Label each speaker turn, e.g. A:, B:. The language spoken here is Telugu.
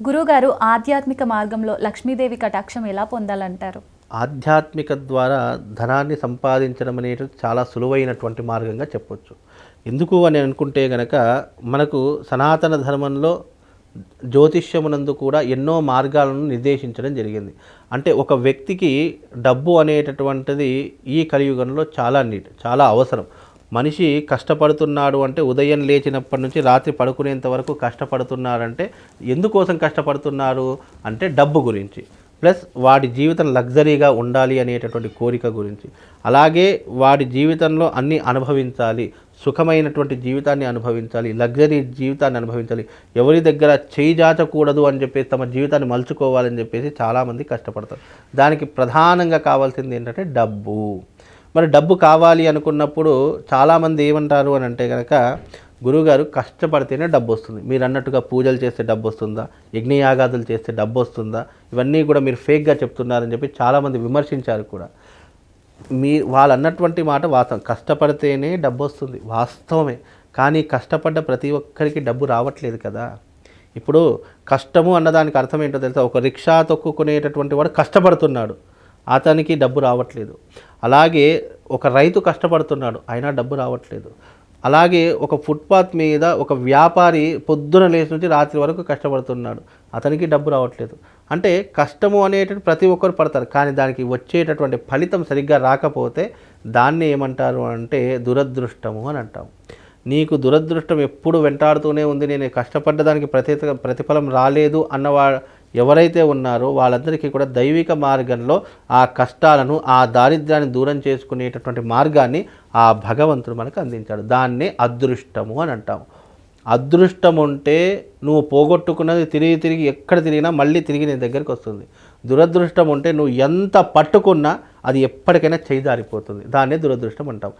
A: గురుగారు ఆధ్యాత్మిక మార్గంలో లక్ష్మీదేవి కటాక్షం ఎలా పొందాలంటారు?
B: ఆధ్యాత్మిక ద్వారా ధనాన్ని సంపాదించడం అనేది చాలా సులువైనటువంటి మార్గంగా చెప్పొచ్చు. ఎందుకు అని అనుకుంటే గనక మనకు సనాతన ధర్మంలో జ్యోతిష్యమునందు కూడా ఎన్నో మార్గాలను నిర్దేశించడం జరిగింది. అంటే ఒక వ్యక్తికి డబ్బు అనేటటువంటిది ఈ కలియుగంలో చాలా అవసరం. మనిషి కష్టపడుతున్నాడు అంటే ఉదయం లేచినప్పటి నుంచి రాత్రి పడుకునేంత వరకు కష్టపడుతున్నారంటే ఎందుకోసం కష్టపడుతున్నారు అంటే డబ్బు గురించి, ప్లస్ వాడి జీవితం లగ్జరీగా ఉండాలి అనేటటువంటి కోరిక గురించి, అలాగే వాడి జీవితంలో అన్నీ అనుభవించాలి, సుఖమైనటువంటి జీవితాన్ని అనుభవించాలి, లగ్జరీ జీవితాన్ని అనుభవించాలి, ఎవరి దగ్గర చేయి జాచకూడదు అని చెప్పేసి తమ జీవితాన్ని మలుచుకోవాలని చెప్పేసి చాలామంది కష్టపడతారు. దానికి ప్రధానంగా కావాల్సింది ఏంటంటే డబ్బు. మరి డబ్బు కావాలి అనుకున్నప్పుడు చాలామంది ఏమంటారు అని అంటే కనుక, గురువుగారు కష్టపడితేనే డబ్బు వస్తుంది, మీరు అన్నట్టుగా పూజలు చేస్తే డబ్బు వస్తుందా, యజ్ఞయాగాదులు చేస్తే డబ్బు వస్తుందా, ఇవన్నీ కూడా మీరు ఫేక్గా చెప్తున్నారని చెప్పి చాలామంది విమర్శించారు కూడా. వాళ్ళు అన్నటువంటి మాట వాస్తవం, కష్టపడితేనే డబ్బు వస్తుంది వాస్తవమే. కానీ కష్టపడ్డ ప్రతి ఒక్కరికి డబ్బు రావట్లేదు కదా. ఇప్పుడు కష్టము అన్నదానికి అర్థం ఏంటో తెలుసా? ఒక రిక్షా తొక్కుకునేటటువంటి వాడు కష్టపడుతున్నాడు, అతనికి డబ్బు రావట్లేదు. అలాగే ఒక రైతు కష్టపడుతున్నాడు, అయినా డబ్బు రావట్లేదు. అలాగే ఒక ఫుట్పాత్ మీద ఒక వ్యాపారి పొద్దున లేచి నుంచి రాత్రి వరకు కష్టపడుతున్నాడు, అతనికి డబ్బు రావట్లేదు. అంటే కష్టము అనేటువంటి ప్రతి ఒక్కరు పడతారు, కానీ దానికి వచ్చేటటువంటి ఫలితం సరిగ్గా రాకపోతే దాన్ని ఏమంటారు అంటే దురదృష్టము అని అంటాం. నీకు దురదృష్టం ఎప్పుడు వెంటాడుతూనే ఉంది, నేను కష్టపడ్డదానికి ప్రతిఫలం రాలేదు అన్నవా ఎవరైతే ఉన్నారో వాళ్ళందరికీ కూడా దైవిక మార్గంలో ఆ కష్టాలను, ఆ దారిద్ర్యాన్ని దూరం చేసుకునేటటువంటి మార్గాన్ని ఆ భగవంతుడు మనకు అందించాడు. దాన్నే అదృష్టము అని అంటాము. అదృష్టం ఉంటే నువ్వు పోగొట్టుకున్నది తిరిగి తిరిగి ఎక్కడ తిరిగినా మళ్ళీ తిరిగి నీ దగ్గరికి వస్తుంది. దురదృష్టం ఉంటే నువ్వు ఎంత పట్టుకున్నా అది ఎప్పటికైనా చేయి జారిపోతుంది. దాన్నే దురదృష్టం అంటాం.